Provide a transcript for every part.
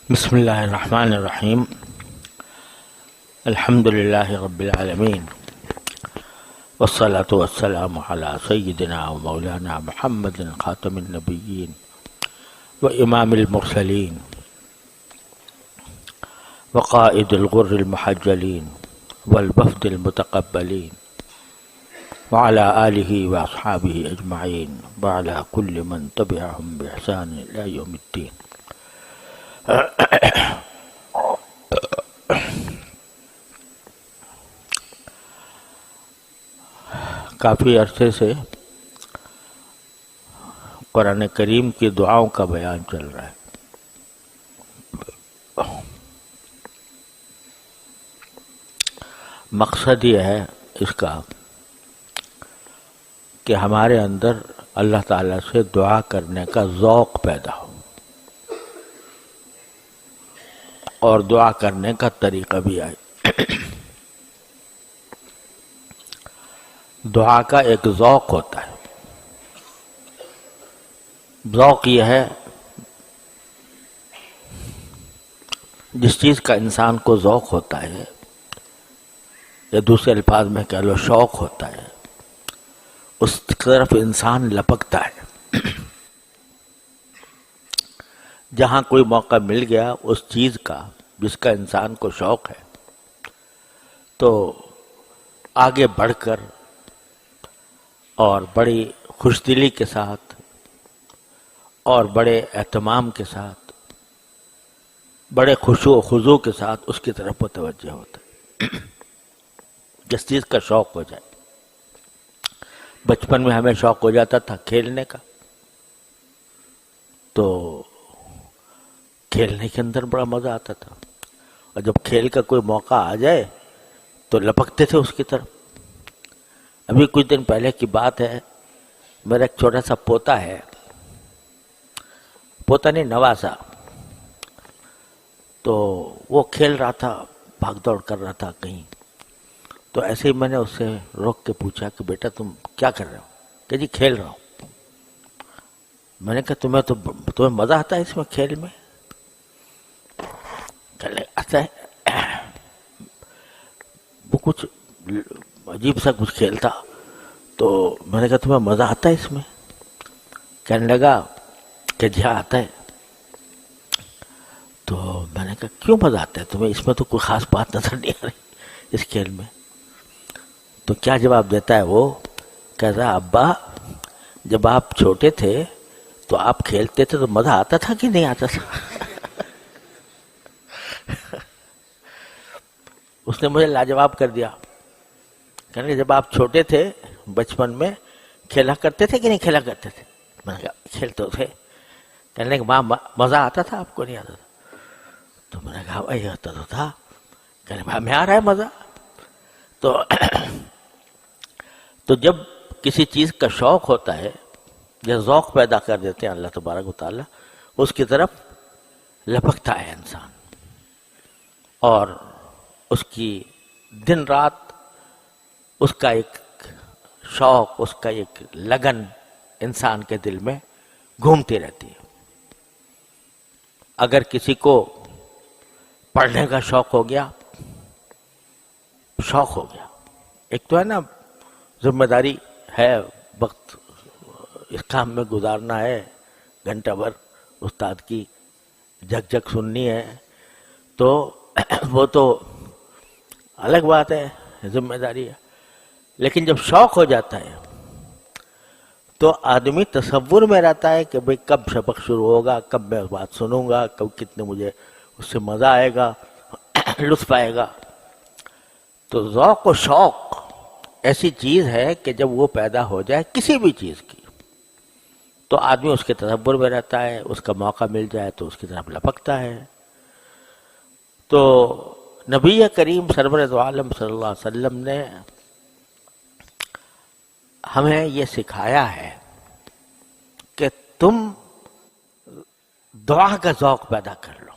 بسم اللہ الرحمن الرحیم الحمد للہ رب العالمین والصلاة والسلام علی سیدنا و مولانا محمد خاتم النبیین و امام المرسلین وقائد الغر المحجلین والوفد المتقبلین وعلى آلہ واصحابہ اجمعین وعلى كل من تبعهم بإحسان إلى يوم الدین۔ کافی عرصے سے قرآن کریم کی دعاؤں کا بیان چل رہا ہے۔ مقصد یہ ہے اس کا کہ ہمارے اندر اللہ تعالیٰ سے دعا کرنے کا ذوق پیدا ہو اور دعا کرنے کا طریقہ بھی آئے۔ دعا کا ایک ذوق ہوتا ہے۔ ذوق یہ ہے جس چیز کا انسان کو ذوق ہوتا ہے، یا دوسرے الفاظ میں کہہ لو شوق ہوتا ہے، اس طرف انسان لپکتا ہے۔ جہاں کوئی موقع مل گیا اس چیز کا جس کا انسان کو شوق ہے، تو آگے بڑھ کر اور بڑی خوش دلی کے ساتھ اور بڑے اہتمام کے ساتھ، بڑے خشوع و خضوع کے ساتھ اس کی طرف متوجہ ہوتا ہے جس چیز کا شوق ہو جائے۔ بچپن میں ہمیں شوق ہو جاتا تھا کھیلنے کا، تو کھیلنے کے اندر بڑا مزہ آتا تھا، اور جب کھیل کا کوئی موقع آ جائے تو لپکتے تھے اس کی طرف۔ ابھی کچھ دن پہلے کی بات ہے، میرا ایک چھوٹا سا پوتا ہے، پوتا نہیں نواسا، تو وہ کھیل رہا تھا، بھاگ دوڑ کر رہا تھا کہیں، تو ایسے ہی میں نے اس سے روک کے پوچھا کہ بیٹا تم کیا کر رہے ہو؟ کہ جی کھیل رہا ہوں۔ میں نے کہا تمہیں مزہ آتا ہے اس میں کھیل میں؟ آتا ہے۔ وہ کچھ عجیب سا کچھ کھیل تھا، تو میں نے کہا تمہیں مزہ آتا ہے اس میں؟ کہنے لگا کہ جی ہاں آتا ہے۔ تو میں نے کہا کیوں مزہ آتا ہے تمہیں؟ اس میں تو کوئی خاص بات نظر نہیں آ رہی اس کھیل میں۔ تو کیا جواب دیتا ہے وہ؟ کہتا ہے ابا جب آپ چھوٹے تھے تو آپ کھیلتے تھے تو مزہ آتا تھا کہ نہیں آتا تھا؟ اس نے مجھے لاجواب کر دیا۔ کہنے کہ جب آپ چھوٹے تھے بچپن میں کھیلا کرتے تھے کہ نہیں کھیلا کرتے تھے؟ میں نے کہا کھیلتے تھے۔ کہنے کہ مزہ آتا تھا آپ کو نہیں آتا تھا؟ تو میں نے کہا وہی آتا تو تھا۔ کہنے بھائی ہمیں آ رہا ہے مزہ۔ تو جب کسی چیز کا شوق ہوتا ہے یا ذوق پیدا کر دیتے ہیں اللہ تبارک و تعالیٰ، اس کی طرف لپکتا ہے انسان، اور اس کی دن رات اس کا ایک شوق، اس کا ایک لگن انسان کے دل میں گھومتی رہتی ہے۔ اگر کسی کو پڑھنے کا شوق ہو گیا، ایک تو ہے نا ذمہ داری ہے، وقت اس کام میں گزارنا ہے، گھنٹہ بھر استاد کی جھک جھک سننی ہے، تو وہ تو الگ بات ہے، ذمہ داری ہے۔ لیکن جب شوق ہو جاتا ہے تو آدمی تصور میں رہتا ہے کہ بھئی کب سبق شروع ہوگا، کب میں بات سنوں گا، کب کتنے مجھے اس سے مزہ آئے گا، لطف آئے گا۔ تو ذوق و شوق ایسی چیز ہے کہ جب وہ پیدا ہو جائے کسی بھی چیز کی، تو آدمی اس کے تصور میں رہتا ہے، اس کا موقع مل جائے تو اس کی طرف لپکتا ہے۔ تو نبی کریم سرور دو عالم صلی اللہ علیہ وسلم نے ہمیں یہ سکھایا ہے کہ تم دعا کا ذوق پیدا کر لو،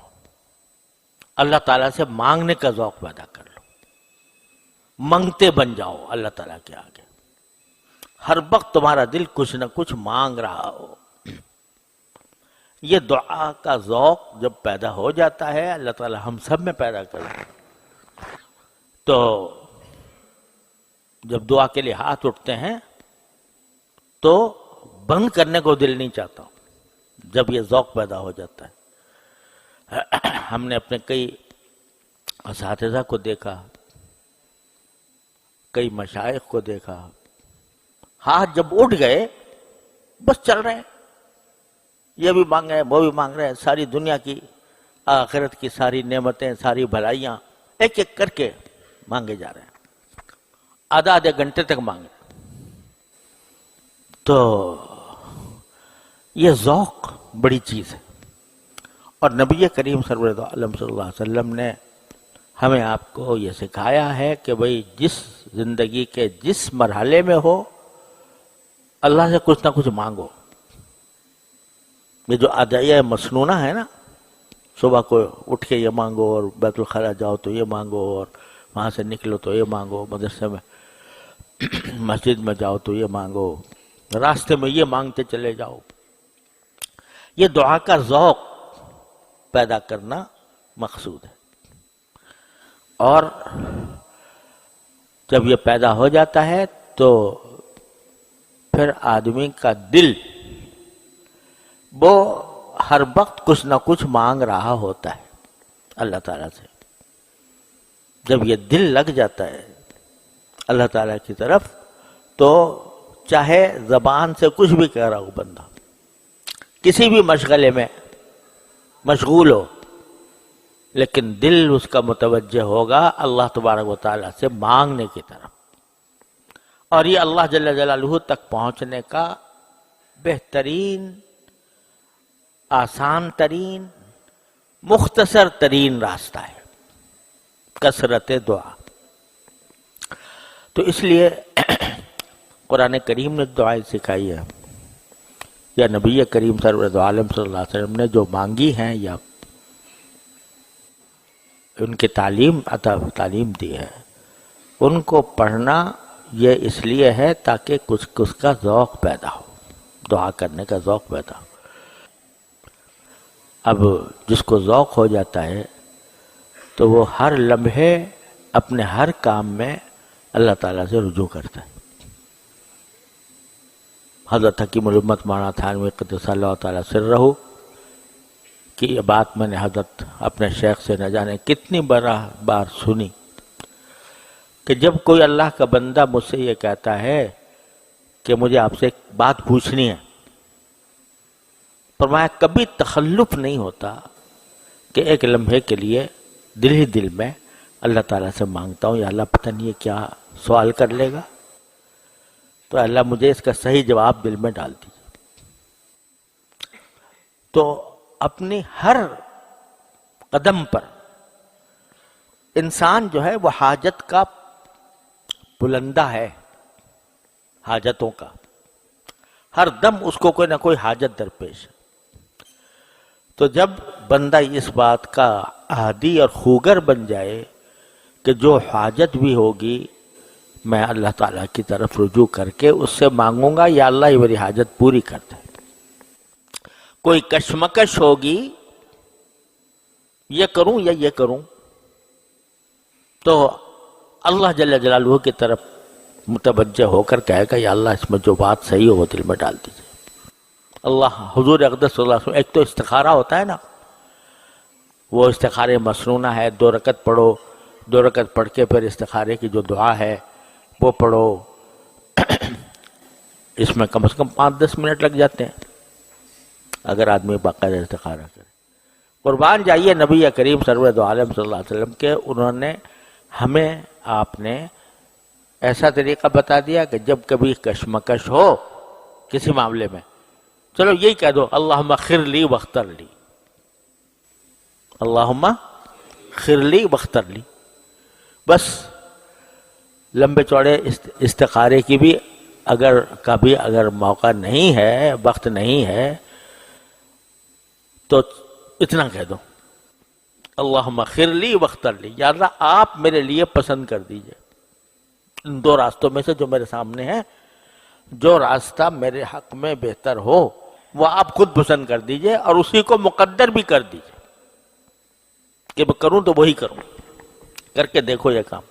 اللہ تعالیٰ سے مانگنے کا ذوق پیدا کر لو، منگتے بن جاؤ اللہ تعالیٰ کے آگے۔ ہر وقت تمہارا دل کچھ نہ کچھ مانگ رہا ہو۔ یہ دعا کا ذوق جب پیدا ہو جاتا ہے، اللہ تعالی ہم سب میں پیدا کرے، تو جب دعا کے لیے ہاتھ اٹھتے ہیں تو بند کرنے کو دل نہیں چاہتا جب یہ ذوق پیدا ہو جاتا ہے۔ ہم نے اپنے کئی اساتذہ کو دیکھا، کئی مشائخ کو دیکھا، ہاتھ جب اٹھ گئے بس چل رہے ہیں، یہ بھی مانگ رہے ہیں، وہ بھی مانگ رہے ہیں، ساری دنیا کی آخرت کی ساری نعمتیں، ساری بھلائیاں ایک ایک کر کے مانگے جا رہے ہیں، آدھے گھنٹے تک مانگ رہے ہیں۔ تو یہ ذوق بڑی چیز ہے، اور نبی کریم سرور عالم صلی اللہ علیہ وسلم نے ہمیں آپ کو یہ سکھایا ہے کہ بھئی جس زندگی کے جس مرحلے میں ہو اللہ سے کچھ نہ کچھ مانگو۔ یہ جو ادعیہ مسنونہ ہے نا، صبح کو اٹھ کے یہ مانگو، اور بیت الخلا جاؤ تو یہ مانگو، اور وہاں سے نکلو تو یہ مانگو، مدرسے میں مسجد میں جاؤ تو یہ مانگو، راستے میں یہ مانگتے چلے جاؤ، یہ دعا کا ذوق پیدا کرنا مقصود ہے۔ اور جب یہ پیدا ہو جاتا ہے تو پھر آدمی کا دل وہ ہر وقت کچھ نہ کچھ مانگ رہا ہوتا ہے اللہ تعالیٰ سے۔ جب یہ دل لگ جاتا ہے اللہ تعالیٰ کی طرف تو چاہے زبان سے کچھ بھی کہہ رہا ہو بندہ، کسی بھی مشغلے میں مشغول ہو، لیکن دل اس کا متوجہ ہوگا اللہ تبارک و تعالیٰ سے مانگنے کی طرف، اور یہ اللہ جل جلالہ تک پہنچنے کا بہترین، آسان ترین، مختصر ترین راستہ ہے، کثرت دعا۔ تو اس لیے قرآن کریم نے دعائیں سکھائی ہے، یا نبی کریم سرور عالم صلی اللہ علیہ وسلم نے جو مانگی ہیں، یا ان کی تعلیم دی ہے، ان کو پڑھنا یہ اس لیے ہے تاکہ کچھ کا ذوق پیدا ہو، دعا کرنے کا ذوق پیدا ہو۔ اب جس کو ذوق ہو جاتا ہے تو وہ ہر لمحے اپنے ہر کام میں اللہ تعالیٰ سے رجوع کرتا ہے۔ حضرت حکیم الامت مولانا تھانوی قدس اللہ تعالیٰ سرہ کی یہ بات میں نے حضرت اپنے شیخ سے نہ جانے کتنی بار سنی کہ جب کوئی اللہ کا بندہ مجھ سے یہ کہتا ہے کہ مجھے آپ سے ایک بات پوچھنی ہے، فرمایا کبھی تخلف نہیں ہوتا کہ ایک لمحے کے لیے دل ہی دل میں اللہ تعالیٰ سے مانگتا ہوں، یا اللہ پتہ نہیں یہ کیا سوال کر لے گا، تو اللہ مجھے اس کا صحیح جواب دل میں ڈال دیجیے۔ تو اپنی ہر قدم پر انسان جو ہے وہ حاجت کا بلندہ ہے، حاجتوں کا، ہر دم اس کو کوئی نہ کوئی حاجت درپیش ہے۔ تو جب بندہ اس بات کا عادی اور خوگر بن جائے کہ جو حاجت بھی ہوگی میں اللہ تعالیٰ کی طرف رجوع کر کے اس سے مانگوں گا، یا اللہ یہ میری حاجت پوری کر دے، کوئی کشمکش ہوگی یہ کروں یا یہ کروں، تو اللہ جل جلالہ کی طرف متوجہ ہو کر کہے گا یا اللہ اس میں جو بات صحیح ہو وہ دل میں ڈال دیجیے۔ اللہ حضور اقدس صلی اللہ علیہ وسلم، ایک تو استخارہ ہوتا ہے نا، وہ استخارے مسنونہ ہے، 2 رکعت پڑھو، 2 رکعت پڑھ کے پھر استخارے کی جو دعا ہے وہ پڑھو، اس میں کم سے کم 5-10 منٹ لگ جاتے ہیں اگر آدمی باقاعدہ استخارہ کرے۔ قربان جائیے نبی کریم سرور عالم صلی اللہ علیہ وسلم کے، انہوں نے ہمیں، آپ نے ایسا طریقہ بتا دیا کہ جب کبھی کشمکش ہو کسی معاملے میں، چلو یہی کہہ دو اللہم خر لی واختر لی، اللہم خر لی واختر لی، بس لمبے چوڑے استخارے کی بھی اگر موقع نہیں ہے، وقت نہیں ہے، تو اتنا کہہ دو اللہم خر لی واختر لی، یا اللہ آپ میرے لیے پسند کر دیجئے ان 2 راستوں میں سے جو میرے سامنے ہیں، جو راستہ میرے حق میں بہتر ہو وہ آپ خود پسند کر دیجئے اور اسی کو مقدر بھی کر دیجئے کہ میں کروں تو وہی کروں. کر کے دیکھو یہ کام.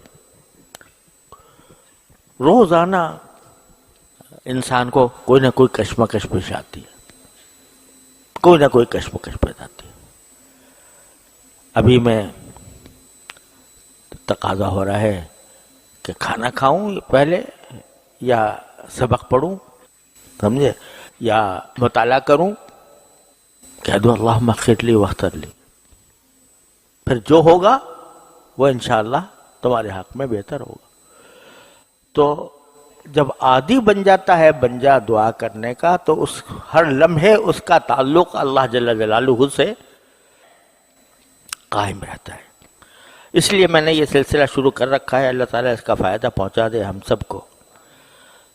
روزانہ انسان کو کوئی نہ کوئی کشمکش پیش آتی ہے, کوئی نہ کوئی کشمکش پیدا آتی ہے. ابھی میں تقاضا ہو رہا ہے کہ کھانا کھاؤں پہلے یا سبق پڑھوں, سمجھے, یا مطالعہ کروں. کہہ دو اللہم اغفر لی واغفر لی, پھر جو ہوگا وہ انشاءاللہ تمہارے حق میں بہتر ہوگا. تو جب عادی بن جاتا ہے بنجا دعا کرنے کا, تو اس ہر لمحے اس کا تعلق اللہ جل جلالہ سے قائم رہتا ہے. اس لیے میں نے یہ سلسلہ شروع کر رکھا ہے, اللہ تعالیٰ اس کا فائدہ پہنچا دے ہم سب کو.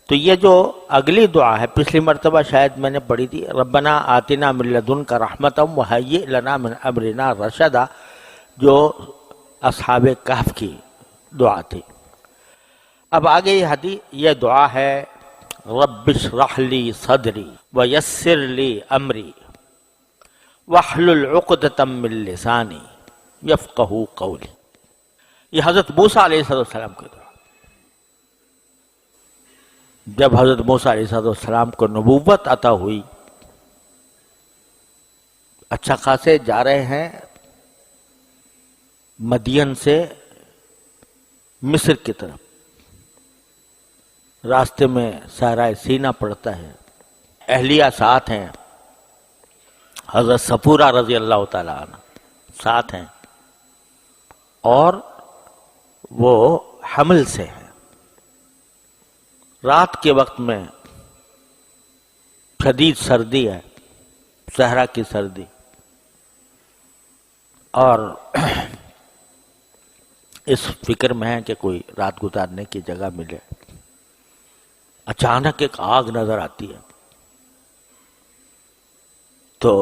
تو یہ جو اگلی دعا ہے, پچھلی مرتبہ شاید میں نے پڑھی تھی, ربنا آتنا من لدنک رحمتا وہیئ لنا من امرنا رشدا, جو اصحاب کہف کی دعا تھی. اب آگے یہ دعا ہے, رب اشرح لی صدری ویسر لی امری واحلل عقدۃ من لسانی یفقہوا قولی. یہ حضرت موسیٰ علیہ السلام کی دعا. جب حضرت موسیٰ علیہ السلام کو نبوت عطا ہوئی, اچھا خاصے جا رہے ہیں مدین سے مصر کی طرف, راستے میں صحرائے سینا پڑتا ہے, اہلیہ ساتھ ہیں, حضرت صفورہ رضی اللہ تعالیٰ عنہ ساتھ ہیں, اور وہ حمل سے ہیں. رات کے وقت میں شدید سردی ہے, صحرا کی سردی, اور اس فکر میں ہے کہ کوئی رات گزارنے کی جگہ ملے. اچانک ایک آگ نظر آتی ہے, تو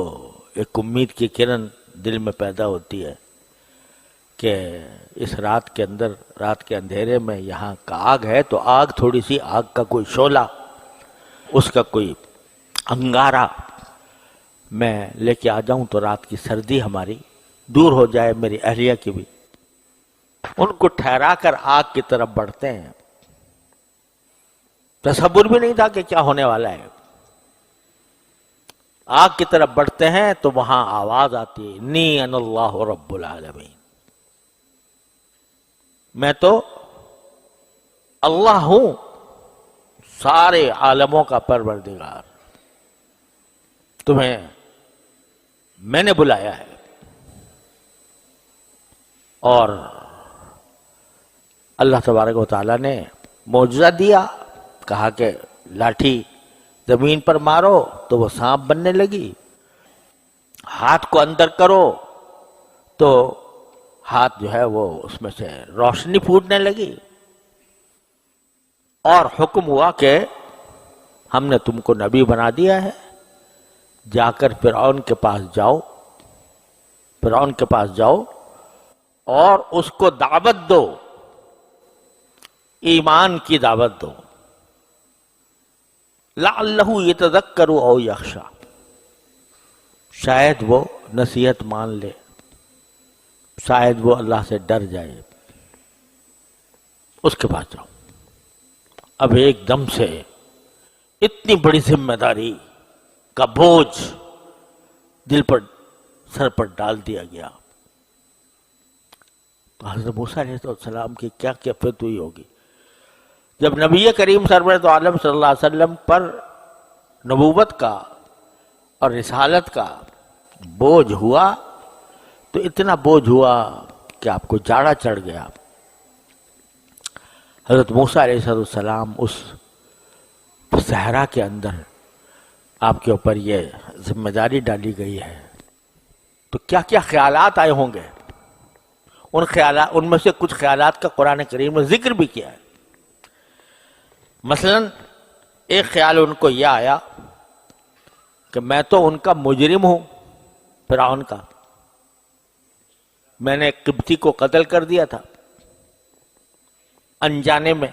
ایک امید کی کرن دل میں پیدا ہوتی ہے کہ اس رات کے اندر, رات کے اندھیرے میں یہاں کا آگ ہے, تو آگ تھوڑی سی, آگ کا کوئی شعلہ, اس کا کوئی انگارہ میں لے کے آ جاؤں تو رات کی سردی ہماری دور ہو جائے, میری اہلیہ کی بھی. ان کو ٹھہرا کر آگ کی طرف بڑھتے ہیں. تصور بھی نہیں تھا کہ کیا ہونے والا ہے. آگ کی طرف بڑھتے ہیں تو وہاں آواز آتی ہے, انی انا اللہ رب العالمین, میں تو اللہ ہوں, سارے عالموں کا پروردگار, تمہیں میں نے بلایا ہے. اور اللہ تبارک و تعالیٰ نے معجزہ دیا, کہا کہ لاٹھی زمین پر مارو تو وہ سانپ بننے لگی, ہاتھ کو اندر کرو تو ہاتھ جو ہے وہ اس میں سے روشنی پھوٹنے لگی, اور حکم ہوا کہ ہم نے تم کو نبی بنا دیا ہے, جا کر فرعون کے پاس جاؤ, فرعون کے پاس جاؤ اور اس کو دعوت دو, ایمان کی دعوت دو. لعلہ یتذکر او یخشی, شاید وہ نصیحت مان لے, شاید وہ اللہ سے ڈر جائے. اس کے پاس جاؤ. اب ایک دم سے اتنی بڑی ذمہ داری کا بوجھ دل پر, سر پر ڈال دیا گیا. تو حضرت موسیٰ علیہ السلام کی کیا کیفیت ہوئی ہوگی جب نبی کریم سرورت عالم صلی اللہ علیہ وسلم پر نبوت کا اور رسالت کا بوجھ ہوا. تو اتنا بوجھ ہوا کہ آپ کو جاڑا چڑھ گیا. حضرت موسیٰ علیہ السلام اس صحرا کے اندر آپ کے اوپر یہ ذمہ داری ڈالی گئی ہے, تو کیا کیا خیالات آئے ہوں گے. ان میں سے کچھ خیالات کا قرآن کریم نے ذکر بھی کیا ہے. مثلا ایک خیال ان کو یہ آیا کہ میں تو ان کا مجرم ہوں, فرعون کا, میں نے ایک قبطی کو قتل کر دیا تھا انجانے میں.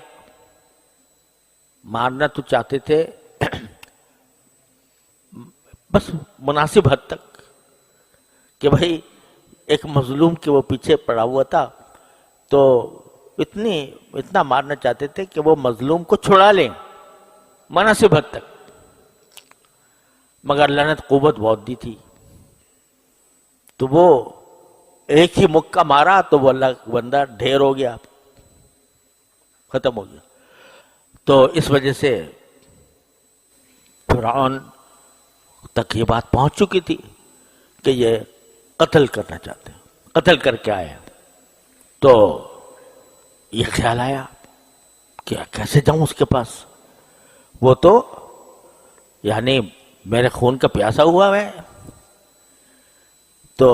مارنا تو چاہتے تھے, بس مناسب حد تک کہ بھائی ایک مظلوم کے وہ پیچھے پڑا ہوا تھا تو اتنا مارنا چاہتے تھے کہ وہ مظلوم کو چھڑا لیں مناسب حد تک، مگر اللہ نے قوت بہت دی تھی تو وہ ایک ہی مکہ مارا تو وہ اللہ کا بندہ ڈھیر ہو گیا، ختم ہو گیا۔ تو اس وجہ سے فرعون تک یہ بات پہنچ چکی تھی کہ یہ قتل کرنا چاہتے ہیں، قتل کر کے آئے، تو یہ خیال آیا کہ کیسے جاؤں اس کے پاس، وہ تو یعنی میرے خون کا پیاسا ہوا ہے، تو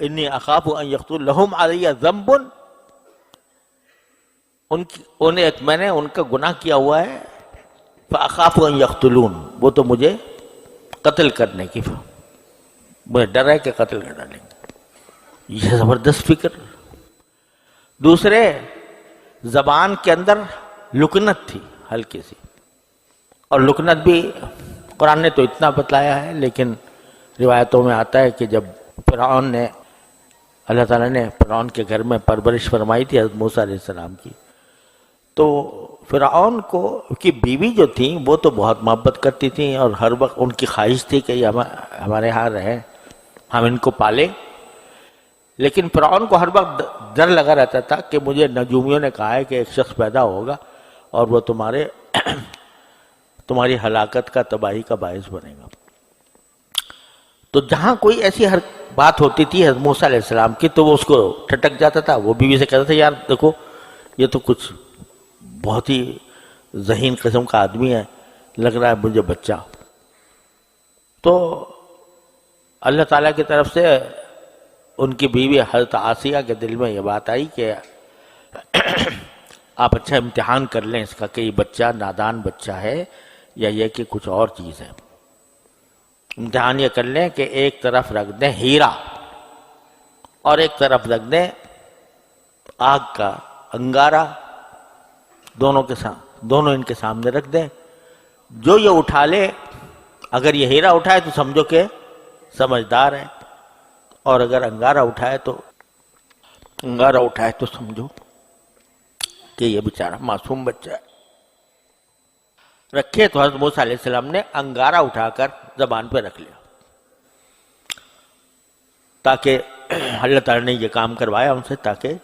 انی اخاف ان یقتل لہم علی ذنب، میں نے ان کا گناہ کیا ہوا ہے، فاخاف ان یقتلون، وہ تو مجھے قتل کرنے کی، مجھے ڈر ہے کہ قتل کر ڈالیں گے۔ یہ زبردست فکر۔ دوسرے، زبان کے اندر لکنت تھی ہلکی سی، اور لکنت بھی قرآن نے تو اتنا بتلایا ہے، لیکن روایتوں میں آتا ہے کہ جب فرعون نے، اللہ تعالیٰ نے فرعون کے گھر میں پرورش فرمائی تھی حضرت موسیٰ علیہ السلام کی، تو فرعون کی بیوی جو تھیں وہ تو بہت محبت کرتی تھیں، اور ہر وقت ان کی خواہش تھی کہ یہ ہمارے ہاں رہیں، ہم ان کو پالیں، لیکن فرعون کو ہر وقت ڈر لگا رہتا تھا کہ مجھے نجومیوں نے کہا ہے کہ ایک شخص پیدا ہوگا اور وہ تمہاری ہلاکت کا، تباہی کا باعث بنے گا۔ تو جہاں کوئی ایسی ہر بات ہوتی تھی حضرت موسیٰ علیہ السلام کی تو وہ اس کو ٹھٹک جاتا تھا، وہ بیوی سے کہتا تھا یار دیکھو یہ تو کچھ بہت ہی ذہین قسم کا آدمی ہے، لگ رہا ہے مجھے بچہ۔ تو اللہ تعالیٰ کی طرف سے ان کی بیوی حضرت آسیہ کے دل میں یہ بات آئی کہ آپ اچھا امتحان کر لیں اس کا کہ یہ بچہ نادان بچہ ہے یا یہ کہ کچھ اور چیز ہے۔ امتحان یہ کر لیں کہ ایک طرف رکھ دیں ہیرا اور ایک طرف رکھ دیں آگ کا انگارہ، دونوں ان کے سامنے رکھ دیں، جو یہ اٹھا لے، اگر یہ ہیرا اٹھائے تو سمجھو کہ سمجھدار ہے، اور اگر انگارہ اٹھائے تو سمجھو کہ یہ بیچارہ معصوم بچہ ہے۔ رکھے تو حضرت موسیٰ علیہ السلام نے انگارہ اٹھا کر زبان پہ رکھ لیا، تاکہ اللہ تعالیٰ نے یہ کام کروایا ان سے تاکہ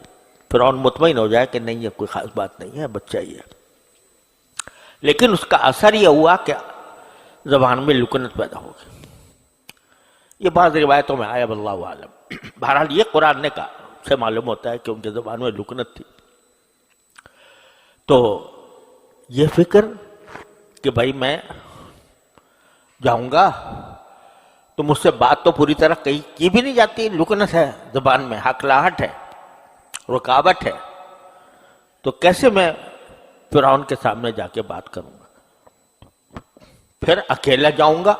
فرعون مطمئن ہو جائے کہ نہیں یہ کوئی خاص بات نہیں ہے، بچہ ہی ہے۔ لیکن اس کا اثر یہ ہوا کہ زبان میں لکنت پیدا ہو گئی۔ یہ بعض روایتوں میں آیا، واللہ عالم۔ بہرحال یہ قرآن نے کہا، سے معلوم ہوتا ہے کہ ان کے زبان میں لکنت تھی۔ تو یہ فکر کہ بھائی میں جاؤں گا تو مجھ سے بات تو پوری طرح کی بھی نہیں جاتی، لکنت ہے زبان میں، ہکلاہٹ ہے، رکاوٹ ہے، تو کیسے میں فرعون کے سامنے جا کے بات کروں گا؟ پھر اکیلا جاؤں گا،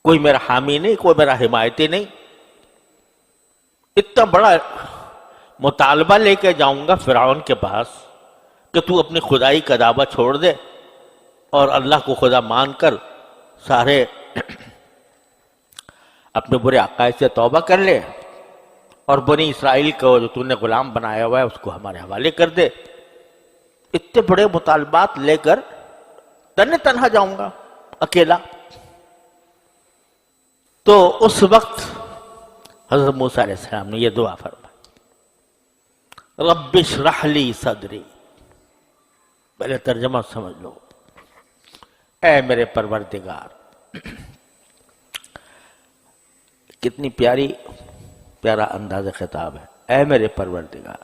کوئی میرا حامی نہیں، کوئی میرا حمایتی نہیں، اتنا بڑا مطالبہ لے کے جاؤں گا فرعون کے پاس کہ تو اپنی خدائی کا دعویٰ چھوڑ دے اور اللہ کو خدا مان کر سارے اپنے برے عقائد سے توبہ کر لے، اور بنی اسرائیل کو جو تو نے غلام بنایا ہوا ہے اس کو ہمارے حوالے کر دے۔ اتنے بڑے مطالبات لے کر تنہا جاؤں گا اکیلا؟ تو اس وقت حضرت موسیٰ علیہ السلام نے یہ دعا فرمائی، رب اشرح لی صدری۔ پہلے ترجمہ سمجھ لو، اے میرے پروردگار۔ کتنی پیارا انداز خطاب ہے، اے میرے پروردگار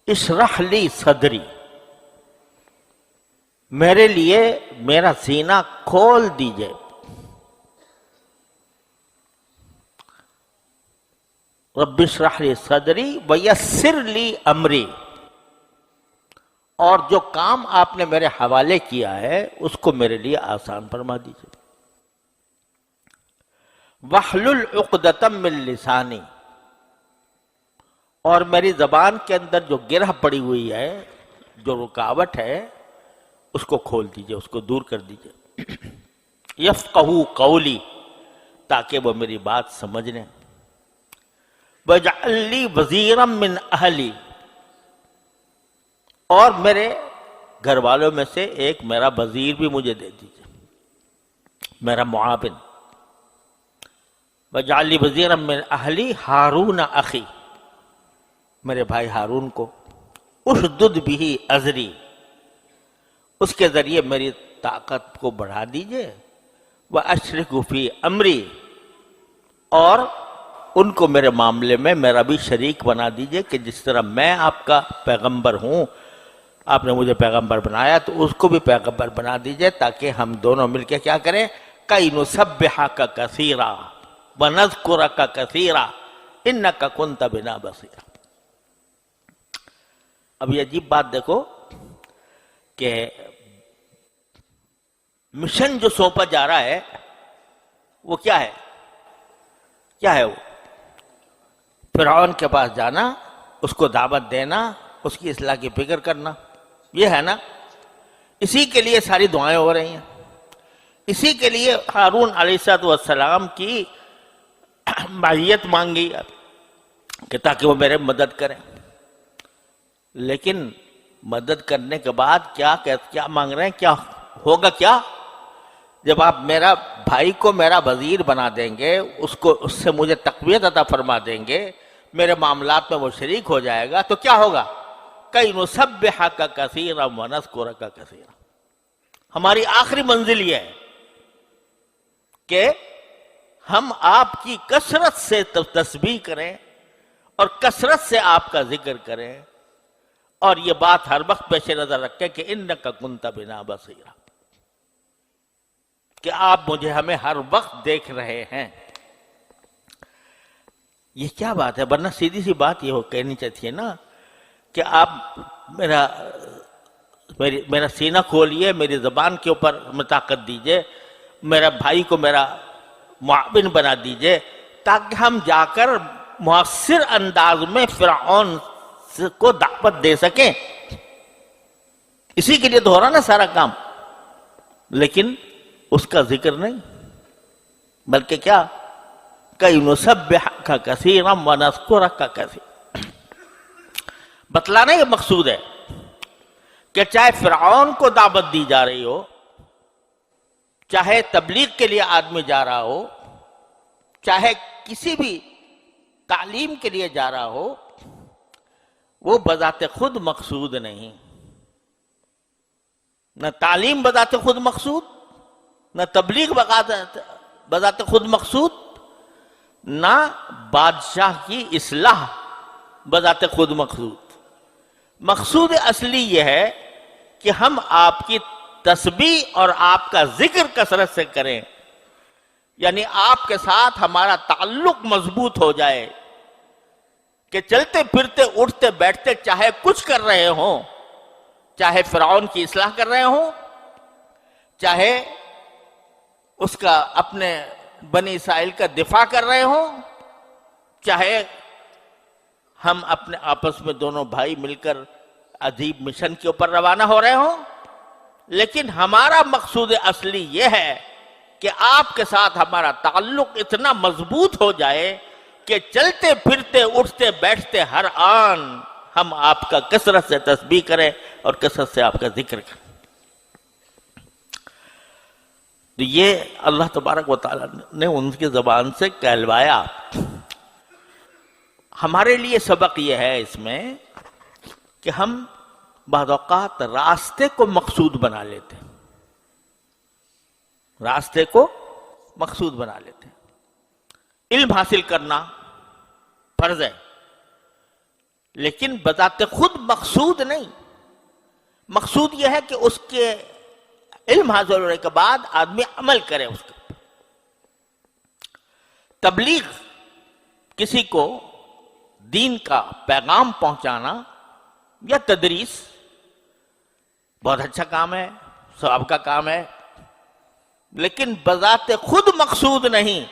اشرح لی صدری، میرے لیے میرا سینہ کھول دیجئے۔ رب اشرح لی صدری ویسر لی امری، اور جو کام آپ نے میرے حوالے کیا ہے اس کو میرے لیے آسان فرما دیجئے۔ وَاحْلُلْ عُقْدَةً مِّن لِّسَانِي، اور میری زبان کے اندر جو گرہ پڑی ہوئی ہے، جو رکاوٹ ہے، اس کو کھول دیجئے، اس کو دور کر دیجئے۔ یفقہوا قولی، تاکہ وہ میری بات سمجھ لیں. وَاجْعَلْ لِي وَزِيرًا مِّنْ أَهْلِي، اور میرے گھر والوں میں سے ایک میرا وزیر بھی مجھے دے دیجیے، میرا معاون. وَاجْعَلْ لِي وَزِيرًا مِّنْ أَهْلِي ہارون اخی، میرے بھائی ہارون کو اشدد بہ ازری، اس کے ذریعے میری طاقت کو بڑھا دیجئے. وَأَشْرِكْهُ فِي أَمْرِي، اور ان کو میرے معاملے میں میرا بھی شریک بنا دیجئے، کہ جس طرح میں آپ کا پیغمبر ہوں، آپ نے مجھے پیغمبر بنایا، تو اس کو بھی پیغمبر بنا دیجئے، تاکہ ہم دونوں مل کے کیا کریں، کَيْ نُسَبِّحَكَ كَثِيرًا وَنَذْكُرَكَ كَثِيرًا إِنَّكَ كُنْتَ بِنَا بَصِيرًا. اب یہ عجیب بات دیکھو کہ مشن جو سونپا جا رہا ہے وہ کیا ہے؟ کیا ہے وہ؟ فرعون کے پاس جانا، اس کو دعوت دینا، اس کی اصلاح کی فکر کرنا، یہ ہے نا. اسی کے لیے ساری دعائیں ہو رہی ہیں، اسی کے لیے ہارون علیہ السلام کی معیت مانگی کہ تاکہ وہ میرے مدد کریں. لیکن مدد کرنے کے بعد کیا مانگ رہے ہیں؟ کیا ہوگا؟ کیا جب آپ میرا بھائی کو میرا وزیر بنا دیں گے، اس سے مجھے تقویت عطا فرما دیں گے، میرے معاملات میں وہ شریک ہو جائے گا، تو کیا ہوگا؟ کَيْ نُسَبِّحَكَ كَثِيرًا وَنَذْكُرَكَ كَثِيرًا. ہماری آخری منزل یہ ہے کہ ہم آپ کی کثرت سے تسبیح کریں اور کثرت سے آپ کا ذکر کریں، اور یہ بات ہر وقت پیش نظر رکھیں کہ اِنَّكَ كُنْتَ بِنَا بَصِيرًا، کہ آپ ہمیں ہر وقت دیکھ رہے ہیں. یہ کیا بات ہے؟ ورنہ سیدھی سی بات یہ کہنی چاہیے نا کہ آپ میرا سینہ کھولیے، میری زبان کے اوپر طاقت دیجئے، میرا بھائی کو میرا معاون بنا دیجئے، تاکہ ہم جا کر مؤثر انداز میں فرعون کو دعوت دے سکیں. اسی کے لیے تو ہو رہا نا سارا کام. لیکن اس کا ذکر نہیں، بلکہ کیا، کَيْ نُسَبِّحَكَ كَثِيرًا وَنَذْكُرَكَ كَثِيرًا. بتلانا یہ مقصود ہے کہ چاہے فرعون کو دعوت دی جا رہی ہو، چاہے تبلیغ کے لیے آدمی جا رہا ہو، چاہے کسی بھی تعلیم کے لیے جا رہا ہو، وہ بذات خود مقصود نہیں. نہ تعلیم بذات خود مقصود، نہ تبلیغ بذات خود مقصود، نہ بادشاہ کی اصلاح بذات خود مقصود. مقصود اصلی یہ ہے کہ ہم آپ کی تسبیح اور آپ کا ذکر کثرت سے کریں، یعنی آپ کے ساتھ ہمارا تعلق مضبوط ہو جائے کہ چلتے پھرتے اٹھتے بیٹھتے چاہے کچھ کر رہے ہوں، چاہے فرعون کی اصلاح کر رہے ہوں، چاہے اس کا اپنے بنی اسرائیل کا دفاع کر رہے ہوں، چاہے ہم اپنے آپس میں دونوں بھائی مل کر عجیب مشن کے اوپر روانہ ہو رہے ہوں، لیکن ہمارا مقصود اصلی یہ ہے کہ آپ کے ساتھ ہمارا تعلق اتنا مضبوط ہو جائے کہ چلتے پھرتے اٹھتے بیٹھتے ہر آن ہم آپ کا کثرت سے تسبیح کریں اور کثرت سے آپ کا ذکر کریں. تو یہ اللہ تبارک و تعالیٰ نے ان کی زبان سے کہلوایا. ہمارے لیے سبق یہ ہے اس میں کہ ہم بعض اوقات راستے کو مقصود بنا لیتے ہیں، راستے کو مقصود بنا لیتے ہیں. علم حاصل کرنا فرض ہے، لیکن بذات خود مقصود نہیں. مقصود یہ ہے کہ اس کے علم حاصل ہونے کے بعد آدمی عمل کرے اس کا. تبلیغ، کسی کو دین کا پیغام پہنچانا یا تدریس بہت اچھا کام ہے، ثواب کا کام ہے، لیکن بذات خود مقصود نہیں.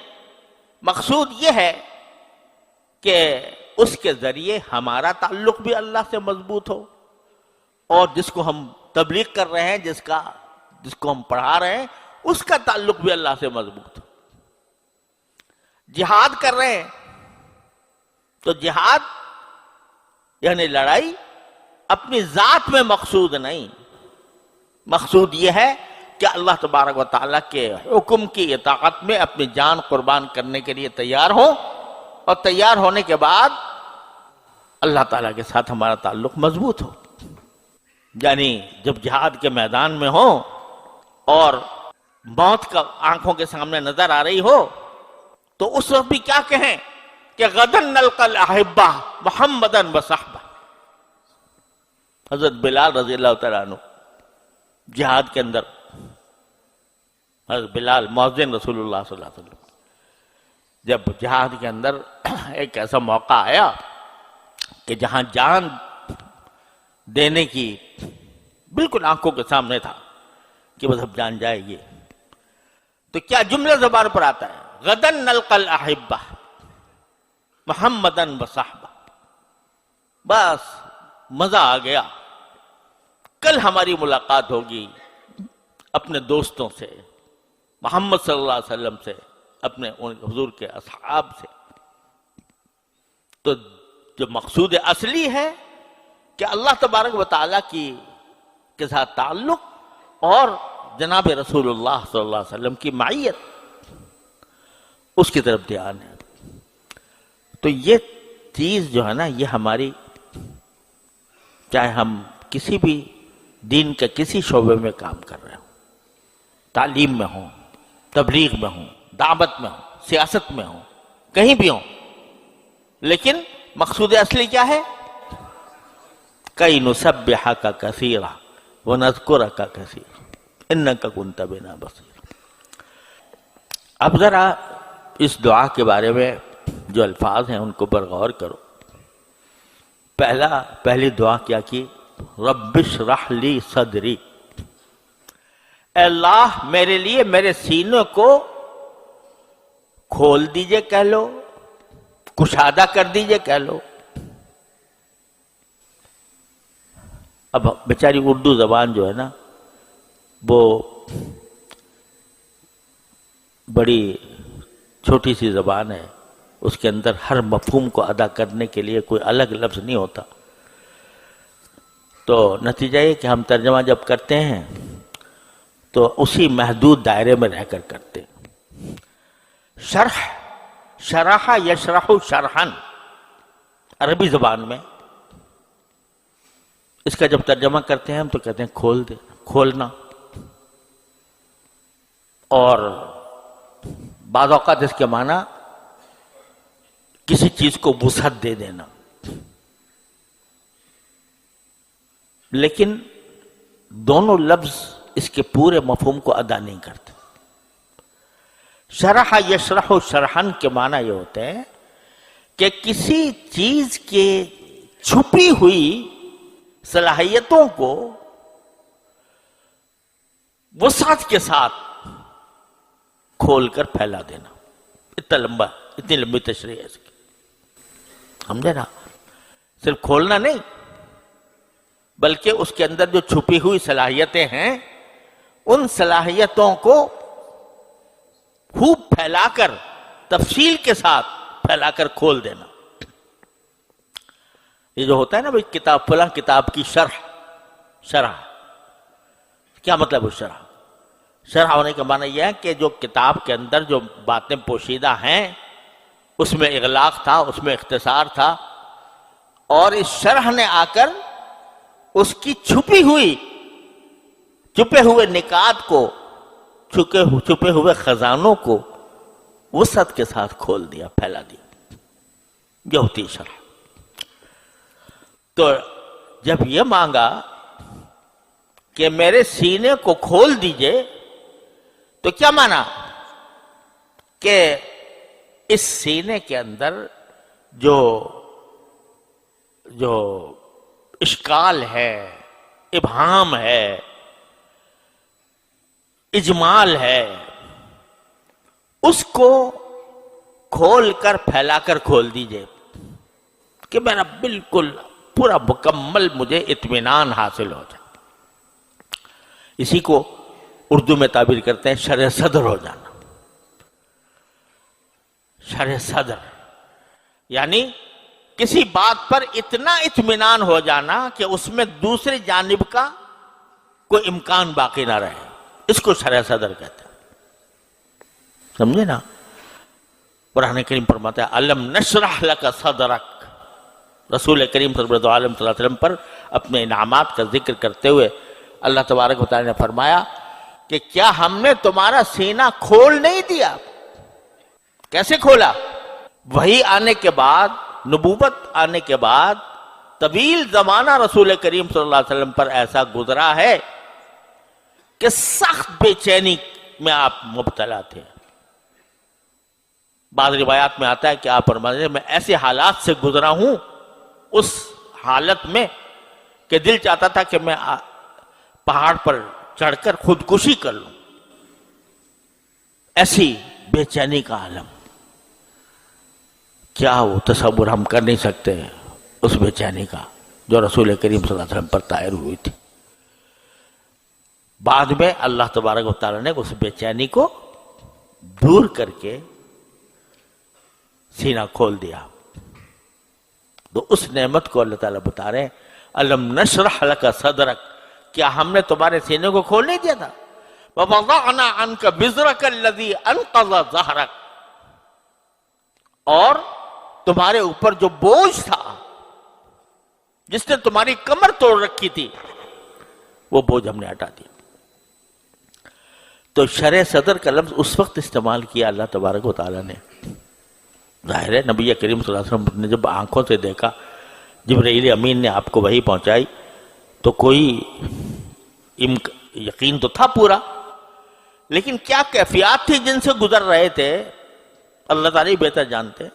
مقصود یہ ہے کہ اس کے ذریعے ہمارا تعلق بھی اللہ سے مضبوط ہو، اور جس کو ہم تبلیغ کر رہے ہیں، جس کو ہم پڑھا رہے ہیں، اس کا تعلق بھی اللہ سے مضبوط ہو. جہاد کر رہے ہیں تو جہاد یعنی لڑائی اپنی ذات میں مقصود نہیں، مقصود یہ ہے کہ اللہ تبارک و تعالیٰ کے حکم کی اطاعت میں اپنی جان قربان کرنے کے لیے تیار ہوں، اور تیار ہونے کے بعد اللہ تعالیٰ کے ساتھ ہمارا تعلق مضبوط ہو. یعنی جب جہاد کے میدان میں ہو اور موت کا آنکھوں کے سامنے نظر آ رہی ہو تو اس وقت بھی کیا کہیں کہ غدن نلقى الاحبہ محمدًا وصحبہ. حضرت بلال رضی اللہ تعالیٰ عنہ جہاد کے اندر، حضرت بلال مؤذن رسول اللہ صلی اللہ علیہ وسلم، جب جہاد کے اندر ایک ایسا موقع آیا کہ جہاں جان دینے کی بالکل آنکھوں کے سامنے تھا کہ بس اب جان جائے گی، تو کیا جملہ زبان پر آتا ہے؟ غدن نلقى الاحبہ محمدً وصحبہ. بس مزہ آ گیا، کل ہماری ملاقات ہوگی اپنے دوستوں سے، محمد صلی اللہ علیہ وسلم سے، اپنے حضور کے اصحاب سے. تو جو مقصود اصلی ہے کہ اللہ تبارک و تعالیٰ کے ساتھ تعلق اور جناب رسول اللہ صلی اللہ علیہ وسلم کی معیت، اس کی طرف دھیان ہے. تو یہ چیز جو ہے نا، یہ ہماری، چاہے ہم کسی بھی دین کے کسی شعبے میں کام کر رہے ہوں، تعلیم میں ہوں، تبلیغ میں ہوں، دعوت میں ہوں، سیاست میں ہوں، کہیں بھی ہوں، لیکن مقصود اصلی کیا ہے؟ کئی نسبحک کثیرا ونذکرک کثیرا انک کنت بنا بصیرا. اب ذرا اس دعا کے بارے میں جو الفاظ ہیں ان کو پر غور کرو. پہلی دعا کیا کی؟ رب اشرح لی صدری، اے اللہ میرے لیے میرے سینے کو کھول دیجئے کہہ لو، کشادہ کر دیجئے کہہ لو. اب بیچاری اردو زبان جو ہے نا وہ بڑی چھوٹی سی زبان ہے، اس کے اندر ہر مفہوم کو ادا کرنے کے لیے کوئی الگ لفظ نہیں ہوتا. تو نتیجہ یہ کہ ہم ترجمہ جب کرتے ہیں تو اسی محدود دائرے میں رہ کر کرتے ہیں. شرح یشرح شرحن عربی زبان میں، اس کا جب ترجمہ کرتے ہیں ہم تو کہتے ہیں کھول دے، کھولنا. اور بعض اوقات اس کے معنی کسی چیز کو وسعت دے دینا، لیکن دونوں لفظ اس کے پورے مفہوم کو ادا نہیں کرتے. شرح یشرح شرحن کے معنی یہ ہوتے ہیں کہ کسی چیز کے چھپی ہوئی صلاحیتوں کو وسعت کے ساتھ کھول کر پھیلا دینا. اتنی لمبی تشریح ہے اس کی، سمجھے نا؟ صرف کھولنا نہیں بلکہ اس کے اندر جو چھپی ہوئی صلاحیتیں ہیں ان صلاحیتوں کو خوب پھیلا کر، تفصیل کے ساتھ پھیلا کر کھول دینا. یہ جو ہوتا ہے نا بھئی کتاب، فلاں کتاب کی شرح کیا مطلب ہے؟ شرح ہونے کا معنی یہ ہے کہ جو کتاب کے اندر جو باتیں پوشیدہ ہیں اس میں اغلاق تھا، اس میں اختصار تھا، اور اس شرح نے آ کر اس کی چھپے ہوئے نکات کو، چھپے ہوئے خزانوں کو وسعت کے ساتھ کھول دیا، پھیلا دیا. یہ ہوتی شرح. تو جب یہ مانگا کہ میرے سینے کو کھول دیجئے تو کیا مانا؟ کہ اس سینے کے اندر جو اشکال ہے، ابہام ہے، اجمال ہے، اس کو کھول کر پھیلا کر کھول دیجئے کہ میرا بالکل پورا مکمل مجھے اطمینان حاصل ہو جائے. اسی کو اردو میں تعبیر کرتے ہیں شرح صدر ہو جانا. شرح صدر یعنی کسی بات پر اتنا اطمینان ہو جانا کہ اس میں دوسری جانب کا کوئی امکان باقی نہ رہے. اس کو شرح صدر کہتے ہیں. سمجھے نا؟ قرآن کریم فرماتا ہے الم نشرح لک صدرک. رسول کریم صلی اللہ علیہ وسلم پر اپنے انعامات کا ذکر کرتے ہوئے اللہ تبارک و تعالی نے فرمایا کہ کیا ہم نے تمہارا سینہ کھول نہیں دیا؟ کیسے کھولا؟ وحی آنے کے بعد، نبوت آنے کے بعد طویل زمانہ رسول کریم صلی اللہ علیہ وسلم پر ایسا گزرا ہے کہ سخت بے چینی میں آپ مبتلا تھے. بعض روایات میں آتا ہے کہ آپ فرماتے ہیں میں ایسے حالات سے گزرا ہوں، اس حالت میں کہ دل چاہتا تھا کہ میں پہاڑ پر چڑھ کر خودکشی کر لوں. ایسی بے چینی کا عالم، کیا وہ تصور ہم کر نہیں سکتے اس بے چینی کا جو رسول کریم صلی اللہ علیہ وسلم پر طائر ہوئی تھی. بعد میں اللہ تبارک و تعالی نے اس بے چینی کو دور کر کے سینہ کھول دیا. تو اس نعمت کو اللہ تعالیٰ بتا رہے ہیں الم نشرح لک صدرک، کیا ہم نے تمہارے سینے کو کھول نہیں دیا تھا؟ ووضعنا عنک وزرک الذی انقض ظہرک، اور تمہارے اوپر جو بوجھ تھا جس نے تمہاری کمر توڑ رکھی تھی وہ بوجھ ہم نے ہٹا دیا. تو شرح صدر کا لفظ اس وقت استعمال کیا اللہ تبارک و تعالیٰ نے. ظاہر ہے نبی کریم صلی اللہ علیہ وسلم نے جب آنکھوں سے دیکھا، جبرائیل امین نے آپ کو وحی پہنچائی، تو کوئی یقین تو تھا پورا، لیکن کیا کیفیات تھی جن سے گزر رہے تھے اللہ تعالیٰ بہتر جانتے.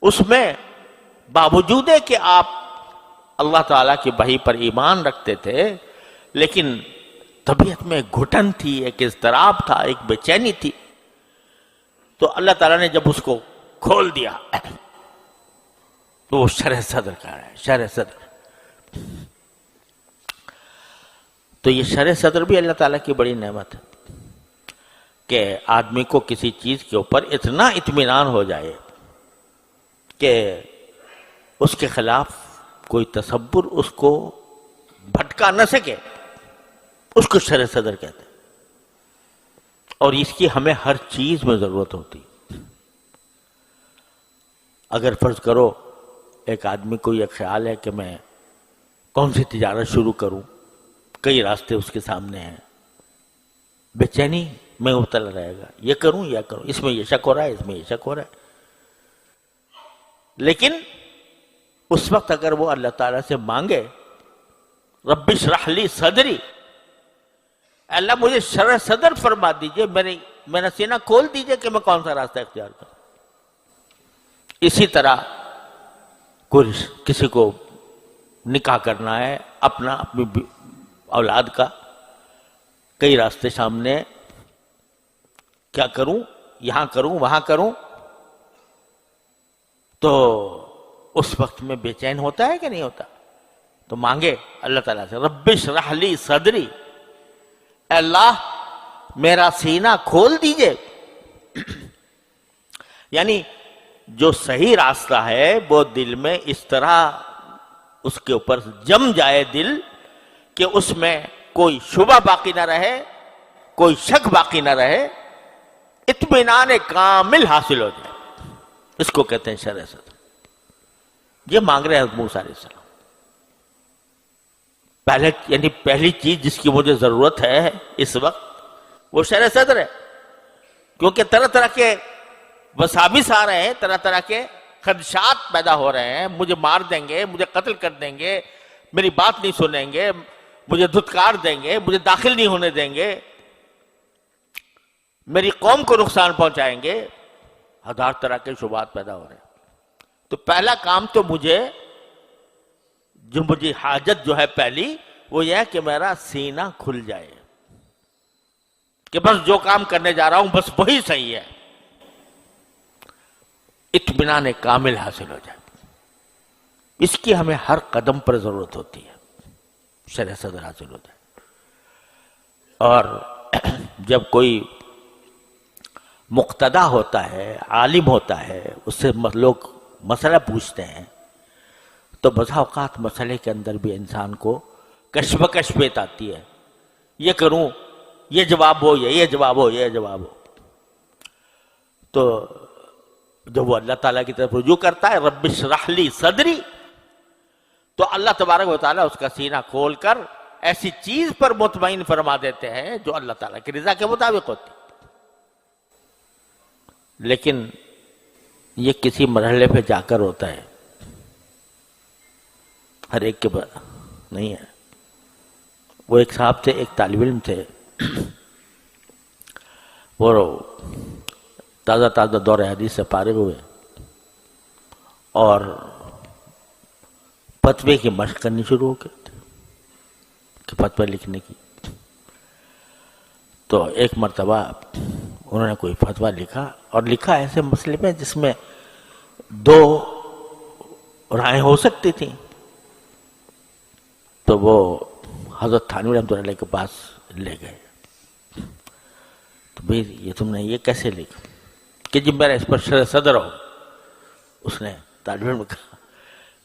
اس میں باوجود ہے کہ آپ اللہ تعالیٰ کی وحی پر ایمان رکھتے تھے، لیکن طبیعت میں ایک گھٹن تھی، ایک اضطراب تھا، ایک بے چینی تھی. تو اللہ تعالیٰ نے جب اس کو کھول دیا تو وہ شرح صدر کہہ رہا ہے. شرح صدر، تو یہ شرح صدر بھی اللہ تعالیٰ کی بڑی نعمت ہے کہ آدمی کو کسی چیز کے اوپر اتنا اطمینان ہو جائے کہ اس کے خلاف کوئی تصور اس کو بھٹکا نہ سکے. اس کو شرح صدر کہتے ہیں. اور اس کی ہمیں ہر چیز میں ضرورت ہوتی. اگر فرض کرو ایک آدمی کو یہ خیال ہے کہ میں کون سی تجارت شروع کروں، کئی راستے اس کے سامنے ہیں، بے چینی میں مبتلا رہے گا، یہ کروں یا کروں، اس میں یہ شک ہو رہا ہے، اس میں یہ شک ہو رہا ہے. لیکن اس وقت اگر وہ اللہ تعالیٰ سے مانگے رب اشرح لی صدری، اللہ مجھے شرح صدر فرما دیجئے، میرا سینہ کھول دیجئے کہ میں کون سا راستہ اختیار کروں. اسی طرح کسی کو نکاح کرنا ہے اپنی اولاد کا، کئی راستے سامنے، کیا کروں، یہاں کروں وہاں کروں، تو اس وقت میں بے چین ہوتا ہے کہ نہیں ہوتا؟ تو مانگے اللہ تعالیٰ سے رب اشرح لی صدری، اے اللہ میرا سینہ کھول دیجئے. یعنی جو صحیح راستہ ہے وہ دل میں اس طرح اس کے اوپر جم جائے دل کہ اس میں کوئی شبہ باقی نہ رہے، کوئی شک باقی نہ رہے، اطمینان کامل حاصل ہو جائے. اس کو کہتے ہیں شرح صدر. یہ مانگ رہے ہیں حضرت موسیٰ علیہ السلام. پہلی چیز جس کی مجھے ضرورت ہے اس وقت وہ شرح صدر ہے، کیونکہ طرح طرح کے وساوس آ رہے ہیں، طرح طرح کے خدشات پیدا ہو رہے ہیں. مجھے مار دیں گے، مجھے قتل کر دیں گے، میری بات نہیں سنیں گے، مجھے دھتکار دیں گے، مجھے داخل نہیں ہونے دیں گے، میری قوم کو نقصان پہنچائیں گے. ہزار طرح کے شبہات پیدا ہو رہے ہیں. تو پہلا کام تو مجھے حاجت جو ہے پہلی وہ یہ ہے کہ میرا سینہ کھل جائے، کہ بس جو کام کرنے جا رہا ہوں بس وہی صحیح ہے، اطمینان کامل حاصل ہو جائے. اس کی ہمیں ہر قدم پر ضرورت ہوتی ہے، شرح صدر حاصل ہو جائے. اور جب کوئی مقتدا ہوتا ہے، عالم ہوتا ہے، اس سے لوگ مسئلہ پوچھتے ہیں، تو بسا اوقات مسئلے کے اندر بھی انسان کو کشمکش پیت آتی ہے، یہ کروں، یہ جواب ہو، یہ جواب ہو، یہ جواب ہو. تو جب وہ اللہ تعالیٰ کی طرف رجوع کرتا ہے رب اشرح لی صدری، تو اللہ تبارک و تعالیٰ اس کا سینہ کھول کر ایسی چیز پر مطمئن فرما دیتے ہیں جو اللہ تعالیٰ کی رضا کے مطابق ہوتی. لیکن یہ کسی مرحلے پہ جا کر ہوتا ہے، ہر ایک کے بعد نہیں ہے. وہ ایک صاحب تھے، ایک طالب علم تھے، وہ تازہ دور حدیث سے فارغ ہوئے اور فتوے کی مشق کرنی شروع ہو گئی کہ فتوے لکھنے کی. تو ایک مرتبہ انہوں نے کوئی فتویٰ لکھا، اور لکھا ایسے مسئلے میں جس میں دو رائے ہو سکتی تھیں. تو وہ حضرت تھانوی رحمۃ اللہ علیہ کے پاس لے گئے. تو بھئی یہ تم نے یہ کیسے لکھا کہ جی میرا اس پر شرح صدر ہو. اس نے طالب علم کہا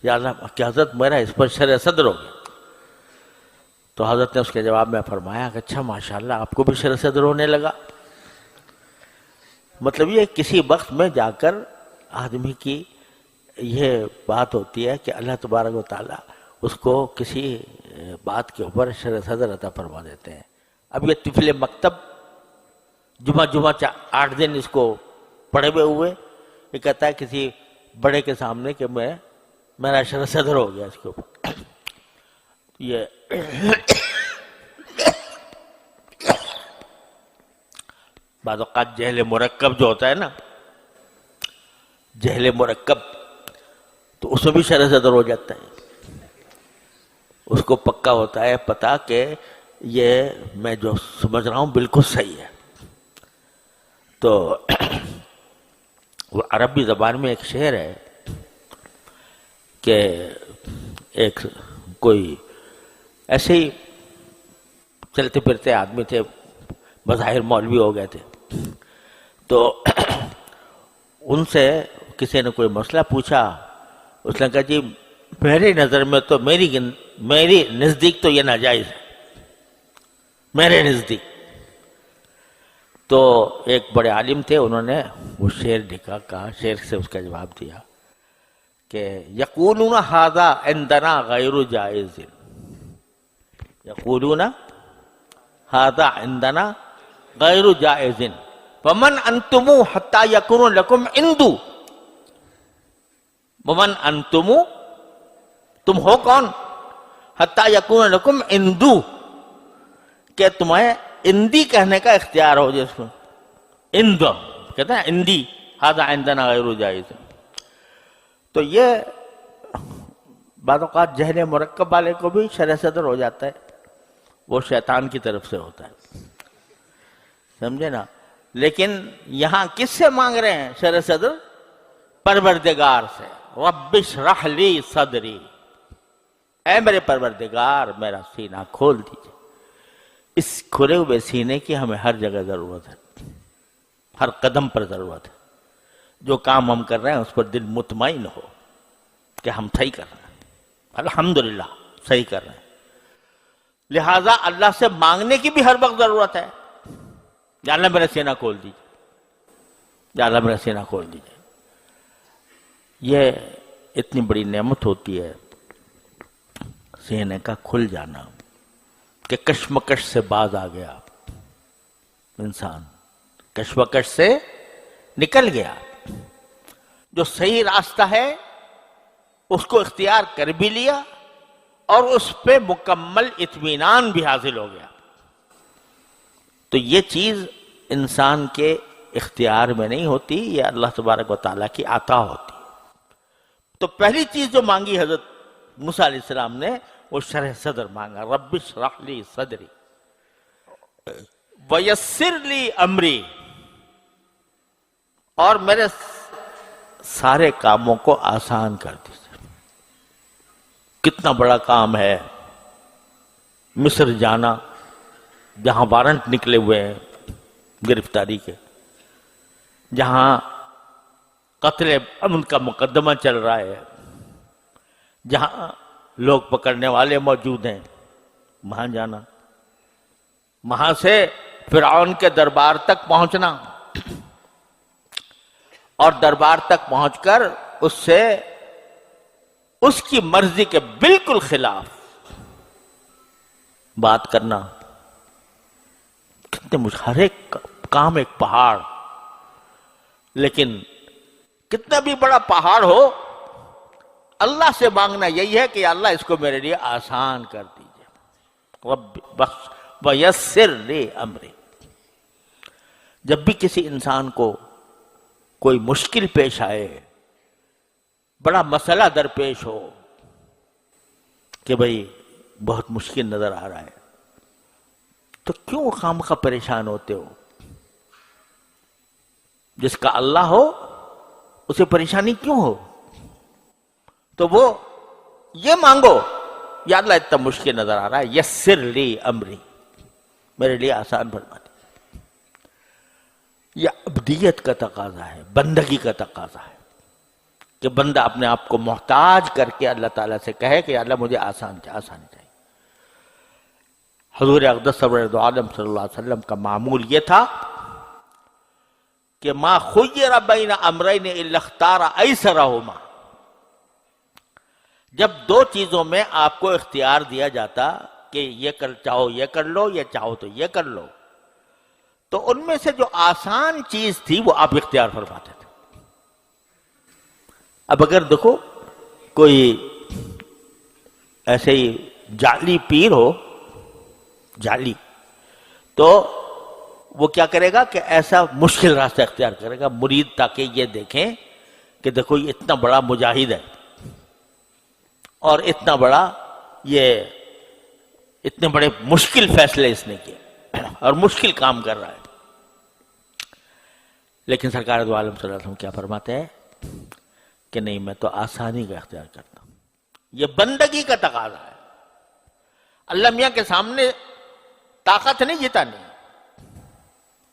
یا اللہ کہ حضرت میرا اس پر شرح صدر ہو گیا. تو حضرت نے اس کے جواب میں فرمایا کہ اچھا ماشاءاللہ آپ کو بھی شرح صدر ہونے لگا. مطلب یہ کسی وقت میں جا کر آدمی کی یہ بات ہوتی ہے کہ اللہ تبارک و تعالیٰ اس کو کسی بات کے اوپر شرح صدر عطا فرما دیتے ہیں. اب یہ طفل مکتب جمعہ 8 دن اس کو پڑھے ہوئے یہ کہتا ہے کسی بڑے کے سامنے کہ میرا شرح صدر ہو گیا اس کے اوپر. یہ بعض اوقات جہل مرکب جو ہوتا ہے نا، جہل مرکب، تو اس میں بھی شرح صدر ہو جاتا ہے. اس کو پکا ہوتا ہے پتا کہ یہ میں جو سمجھ رہا ہوں بالکل صحیح ہے. تو وہ عربی زبان میں ایک شعر ہے کہ ایک کوئی ایسے ہی چلتے پھرتے آدمی تھے، بظاہر مولوی ہو گئے تھے. تو ان سے کسی نے کوئی مسئلہ پوچھا. اس نے کہا جی میری نظر میں تو میری نزدیک تو یہ ناجائز ہے، میرے نزدیک. تو ایک بڑے عالم تھے، انہوں نے وہ شعر لکھا، کہا شعر سے اس کا جواب دیا کہ یقولون ھذا عندنا غیر جائز، یقولون ھذا عندنا غیر جائز ومن انتم حتی یکون لکم عندو. ومن انتم، تم ہو کون؟ حتی یکون لکم عندو، کہ تمہیں اندی کہنے کا اختیار ہو. جس میں اند کہتے ہیں اندی، ھذا عندنا غیر جائز. تو یہ بعض اوقات جہل مرکب والے کو بھی شرح صدر ہو جاتا ہے، وہ شیطان کی طرف سے ہوتا ہے، سمجھے نا. لیکن یہاں کس سے مانگ رہے ہیں شرح صدر؟ پروردگار سے. رب اشرح لی صدری، اے میرے پروردگار میرا سینہ کھول دیجئے. اس کھلے ہوئے سینے کی ہمیں ہر جگہ ضرورت ہے، ہر قدم پر ضرورت ہے. جو کام ہم کر رہے ہیں اس پر دل مطمئن ہو کہ ہم صحیح کر رہے ہیں، الحمدللہ صحیح کر رہے ہیں. لہٰذا اللہ سے مانگنے کی بھی ہر وقت ضرورت ہے. یا اللہ میرا سینہ کھول دیجیے، یا اللہ میرا سینہ کھول دیجیے. یہ اتنی بڑی نعمت ہوتی ہے سینے کا کھل جانا کہ کشمکش سے باز آ گیا انسان، کشمکش سے نکل گیا. جو صحیح راستہ ہے اس کو اختیار کر بھی لیا اور اس پہ مکمل اطمینان بھی حاصل ہو گیا. تو یہ چیز انسان کے اختیار میں نہیں ہوتی، یہ اللہ تبارک و تعالیٰ کی عطا ہوتی. تو پہلی چیز جو مانگی حضرت موسیٰ علیہ السلام نے وہ شرح صدر مانگا. رب اشرح لی صدری ویسر لی امری، اور میرے سارے کاموں کو آسان کر دیجیے. کتنا بڑا کام ہے مصر جانا، جہاں وارنٹ نکلے ہوئے ہیں، گرفتاری کے، جہاں قتل عمد کا مقدمہ چل رہا ہے، جہاں لوگ پکڑنے والے موجود ہیں، وہاں جانا، وہاں سے فرعون کے دربار تک پہنچنا، اور دربار تک پہنچ کر اس سے اس کی مرضی کے بالکل خلاف بات کرنا. کتنے ہر ایک کام ایک پہاڑ، لیکن کتنا بھی بڑا پہاڑ ہو، اللہ سے مانگنا یہی ہے کہ اللہ اس کو میرے لیے آسان کر دیجئے. رب بخش ویسر لی امری. جب بھی کسی انسان کو کوئی مشکل پیش آئے، بڑا مسئلہ درپیش ہو کہ بھئی بہت مشکل نظر آ رہا ہے، تو کیوں خامخواہ پریشان ہوتے ہو؟ جس کا اللہ ہو اسے پریشانی کیوں ہو؟ تو وہ یہ مانگو، یا اللہ اتنا مشکل نظر آ رہا ہے، یسر لی امری، میرے لیے آسان فرما دے. یہ عبدیت کا تقاضا ہے، بندگی کا تقاضا ہے کہ بندہ اپنے آپ کو محتاج کر کے اللہ تعالیٰ سے کہے کہ اللہ مجھے آسان چاہیے. حضور اقدس سرور عالم صلی اللہ علیہ وسلم کا معمول یہ تھا کہ ما خیر بین امرین الا اختار ایسرہما. جب دو چیزوں میں آپ کو اختیار دیا جاتا کہ یہ چاہو یہ کر لو، یہ چاہو تو یہ کر لو، تو ان میں سے جو آسان چیز تھی وہ آپ اختیار فرماتے تھے. اب اگر دیکھو کوئی ایسے ہی جعلی پیر ہو، جعلی، تو وہ کیا کرے گا کہ ایسا مشکل راستہ اختیار کرے گا مرید، تاکہ یہ دیکھیں کہ دیکھو یہ اتنا بڑا مجاہد ہے اور اتنا بڑا یہ اتنے بڑے مشکل فیصلے اس نے کیے اور مشکل کام کر رہا ہے. لیکن سرکار دو عالم صلی اللہ علیہ وسلم کیا فرماتے ہیں کہ نہیں، میں تو آسانی کا اختیار کرتا ہوں. یہ بندگی کا تقاضا ہے. اللہ میاں کے سامنے طاقت نہیں جتانی،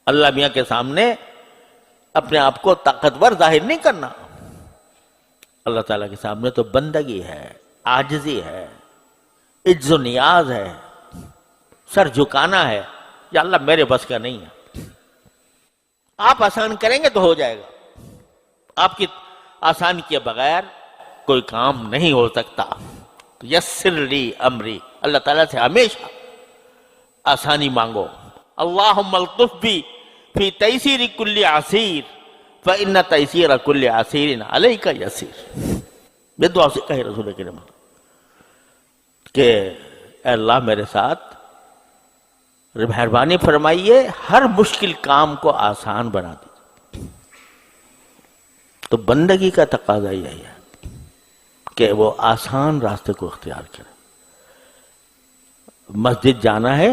اللہ میاں کے سامنے اپنے آپ کو طاقتور ظاہر نہیں کرنا. اللہ تعالیٰ کے سامنے تو بندگی ہے، عاجزی ہے، عجز و نیاز ہے، سر جھکانا ہے. یا اللہ میرے بس کا نہیں ہے، آپ آسان کریں گے تو ہو جائے گا. آپ کی آسان کیے بغیر کوئی کام نہیں ہو سکتا. یسر لی امری، اللہ تعالیٰ سے ہمیشہ آسانی مانگو. اللہم الطف بی فی تیسیر کل عسیر فإن تیسیر کل عسیر علیک یسیر. یہ دعا سے کہے رسول کریم کہ اے اللہ میرے ساتھ مہربانی فرمائیے، ہر مشکل کام کو آسان بنا دیجیے. تو بندگی کا تقاضا یہی ہے کہ وہ آسان راستے کو اختیار کرے. مسجد جانا ہے،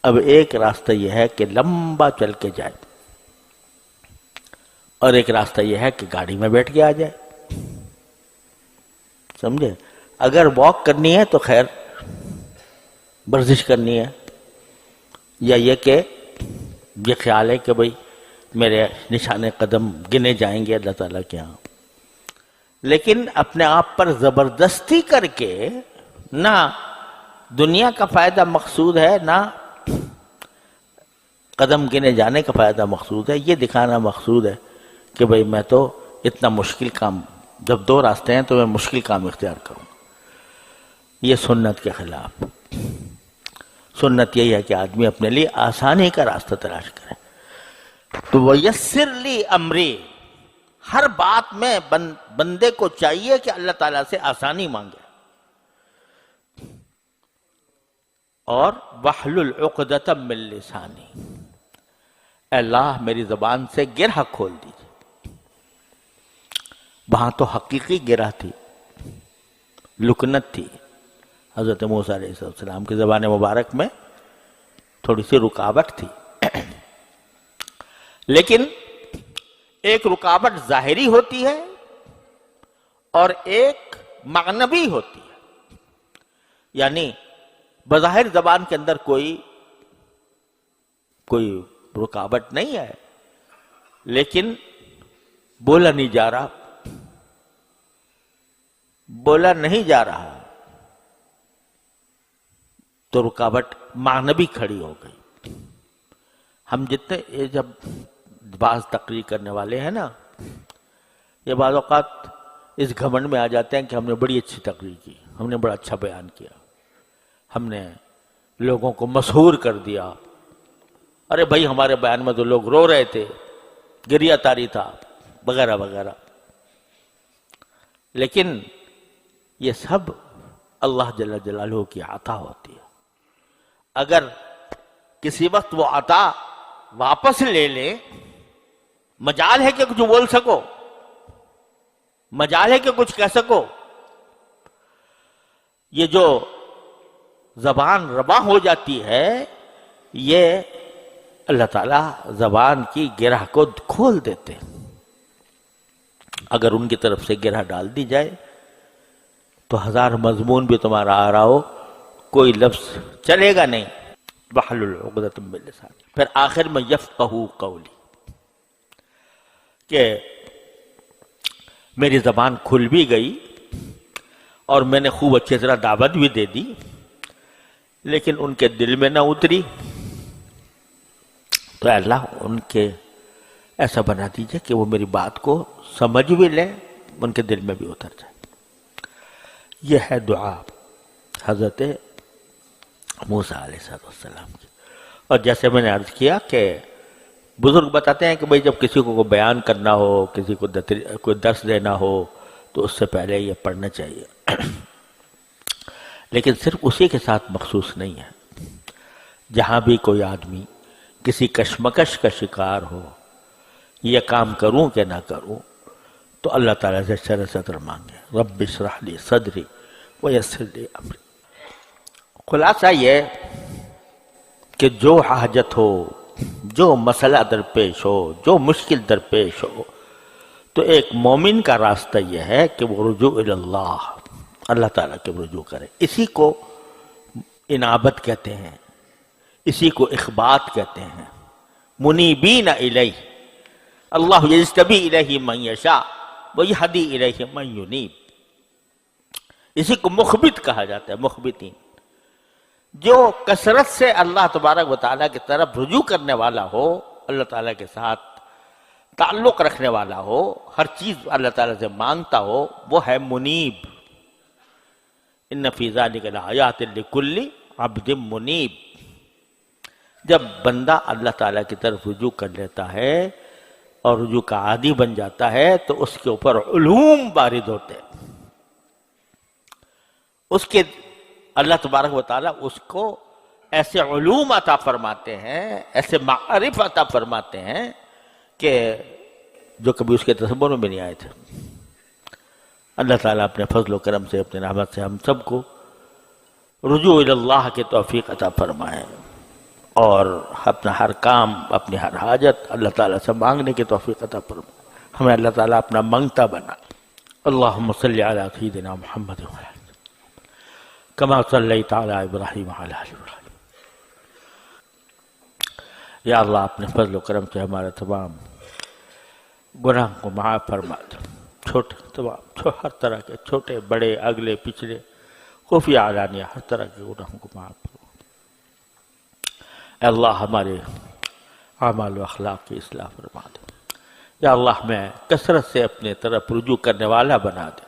اب ایک راستہ یہ ہے کہ لمبا چل کے جائے، اور ایک راستہ یہ ہے کہ گاڑی میں بیٹھ کے آ جائے. سمجھے؟ اگر واک کرنی ہے تو خیر ورزش کرنی ہے، یا یہ کہ یہ خیال ہے کہ بھئی میرے نشانے قدم گنے جائیں گے اللہ تعالیٰ کے ہاں. لیکن اپنے آپ پر زبردستی کر کے نہ دنیا کا فائدہ مقصود ہے، نہ قدم گنے جانے کا فائدہ مقصود ہے. یہ دکھانا مقصود ہے کہ بھئی میں تو اتنا مشکل کام، جب دو راستے ہیں تو میں مشکل کام اختیار کروں. یہ سنت کے خلاف. سنت یہی ہے کہ آدمی اپنے لیے آسانی کا راستہ تلاش کرے. تو وَيَسِّرْ لِي أَمْرِي، ہر بات میں بندے کو چاہیے کہ اللہ تعالیٰ سے آسانی مانگے. اور وَحْلُلْ عُقْدَةً مِّن لِّسَانِي، اے اللہ میری زبان سے گرہ کھول دیجیے. وہاں تو حقیقی گرہ تھی، لکنت تھی. حضرت موسیٰ علیہ السلام کی زبان مبارک میں تھوڑی سی رکاوٹ تھی، لیکن ایک رکاوٹ ظاہری ہوتی ہے اور ایک معنوی ہوتی ہے. یعنی بظاہر زبان کے اندر کوئی کوئی رکاوٹ نہیں ہے، لیکن بولا نہیں جا رہا، بولا نہیں جا رہا تو رکاوٹ معنوی کھڑی ہو گئی۔ ہم جتنے یہ جب بعض تقریر کرنے والے ہیں نا، یہ بعض اوقات اس گھمنڈ میں آ جاتے ہیں کہ ہم نے بڑی اچھی تقریر کی، ہم نے بڑا اچھا بیان کیا، ہم نے لوگوں کو مسحور کر دیا، ارے بھائی ہمارے بیان میں تو لوگ رو رہے تھے، گریہ تاری تھا، وغیرہ وغیرہ۔ لیکن یہ سب اللہ جل جلالہ کی عطا ہوتی ہے۔ اگر کسی وقت وہ عطا واپس لے لیں، مجال ہے کہ کچھ بول سکو، مجال ہے کہ کچھ کہہ سکو۔ یہ جو زبان ربا ہو جاتی ہے، یہ اللہ تعالیٰ زبان کی گرہ کو کھول دیتے ہیں۔ اگر ان کی طرف سے گرہ ڈال دی جائے تو ہزار مضمون بھی تمہارا آ رہا ہو، کوئی لفظ چلے گا نہیں۔ وَاحْلُلْ عُقْدَةً مِّن لِّسَانِي۔ پھر آخر میں یفقہوا قولی، کہ میری زبان کھل بھی گئی اور میں نے خوب اچھی طرح دعوت بھی دے دی، لیکن ان کے دل میں نہ اتری، تو اللہ ان کے ایسا بنا دیجئے کہ وہ میری بات کو سمجھ بھی لیں، ان کے دل میں بھی اتر جائے۔ یہ ہے دعا حضرت موسیٰ علیہ السلام کی۔ اور جیسے میں نے عرض کیا کہ بزرگ بتاتے ہیں کہ بھئی جب کسی کو بیان کرنا ہو، کسی کو کوئی درس دینا ہو تو اس سے پہلے یہ پڑھنا چاہیے، لیکن صرف اسی کے ساتھ مخصوص نہیں ہے۔ جہاں بھی کوئی آدمی کسی کشمکش کا شکار ہو، یہ کام کروں کہ نہ کروں، تو اللہ تعالیٰ سے شرح صدر مانگے، رب اشرح لی صدری ویسر لی امری۔ خلاصہ یہ کہ جو حاجت ہو، جو مسئلہ درپیش ہو، جو مشکل درپیش ہو، تو ایک مومن کا راستہ یہ ہے کہ وہ رجوع اللہ، اللہ تعالیٰ کے رجوع کرے۔ اسی کو انابت کہتے ہیں، اسی کو اخبات کہتے ہیں۔ منیبین الیہ، اللہ یجتبی الیہ من یشاء ویہدی الیہ من ینیب۔ اسی کو مخبت کہا جاتا ہے، مخبتین، جو کثرت سے اللہ تبارک و تعالیٰ کی طرف رجوع کرنے والا ہو، اللہ تعالیٰ کے ساتھ تعلق رکھنے والا ہو، ہر چیز اللہ تعالیٰ سے مانگتا ہو، وہ ہے منیب۔ ان فی ذلک لآیات لکل عبد منیب۔ جب بندہ اللہ تعالیٰ کی طرف رجوع کر لیتا ہے اور رجوع کا عادی بن جاتا ہے تو اس کے اوپر علوم وارد ہوتے ہیں، اس کے اللہ تبارک و تعالیٰ اس کو ایسے علوم عطا فرماتے ہیں، ایسے معارف عطا فرماتے ہیں کہ جو کبھی اس کے تصور میں بھی نہیں آئے تھے۔ اللہ تعالیٰ اپنے فضل و کرم سے، اپنے رحمت سے ہم سب کو رجوع اللہ کی توفیق عطا فرمائے، اور اپنا ہر کام، اپنی ہر حاجت اللہ تعالیٰ سے مانگنے کی توفیق عطا فرمائے، ہمیں اللہ تعالیٰ اپنا منگتا بنا۔ اللہم صلی علی سیدنا محمد کما صلیت علی ابراہیم وعلی آل ابراہیم۔ یا اللہ اپنے فضل و کرم سے ہمارے تمام گناہ کو معاف فرما دے، چھوٹے تمام ہر طرح کے چھوٹے بڑے اگلے پچھلے خفیہ علانیہ ہر طرح کے گناہوں کو معاف فرما۔ اے اللہ ہمارے اعمال و اخلاق کی اصلاح فرما دے۔ یا اللہ ہمیں کثرت سے اپنے طرف رجوع کرنے والا بنا دے۔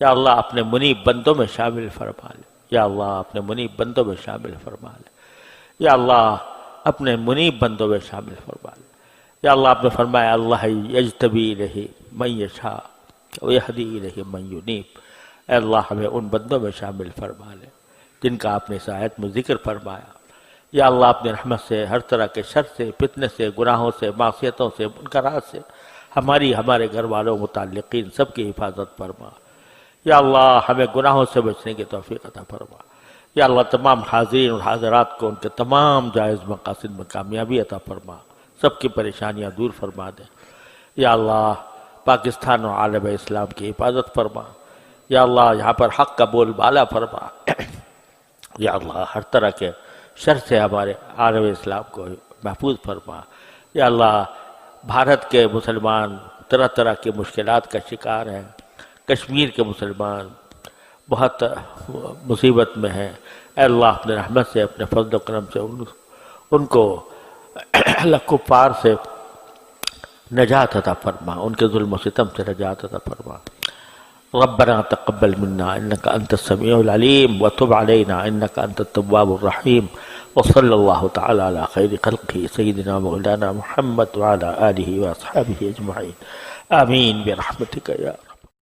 یا اللہ اپنے منیب بندوں میں شامل فرما لے۔ یا اللہ اپنے منیب بندوں میں شامل فرما لے۔ یا اللہ اپنے منیب بندوں میں شامل فرما لے۔ یا اللہ آپ نے فرمایا اللہ یجتبی الیہ من یشاء ویہدی الیہ من ینیب۔ اے اللہ ہمیں ان بندوں میں شامل فرما لے جن کا آپ نے اس آیت میں ذکر فرمایا۔ یا اللہ اپنے رحمت سے ہر طرح کے شر سے، فتنے سے، گناہوں سے، معصیتوں سے، منکرات سے ہماری، ہمارے گھر والوں، متعلقین سب کی حفاظت فرما۔ یا اللہ ہمیں گناہوں سے بچنے کی توفیق عطا فرما۔ یا اللہ تمام حاضرین اور حاضرات کو ان کے تمام جائز مقاصد میں کامیابی عطا فرما، سب کی پریشانیاں دور فرما دے۔ یا اللہ پاکستان و عالم اسلام کی حفاظت فرما۔ یا اللہ یہاں پر حق کا بول بالا فرما۔ یا اللہ ہر طرح کے شر سے ہمارے عالم اسلام کو محفوظ فرما۔ یا اللہ بھارت کے مسلمان طرح طرح کی مشکلات کا شکار ہیں، کشمیر کے مسلمان بہت مصیبت میں ہیں، اے اللہ اپنے رحمت سے اپنے فضل و کرم سے ان کو اللہ کفار سے نجات عطا فرما، ان کے ظلم و ستم سے نجات عطا فرما۔ ربنا تقبل منا انك انت السميع العليم وتب علينا انك انت التواب الرحيم، وصلى الله تعالى على خير خلقه سيدنا مولانا محمد وعلى آله واصحابه اجمعين، آمين برحمتك يا رب۔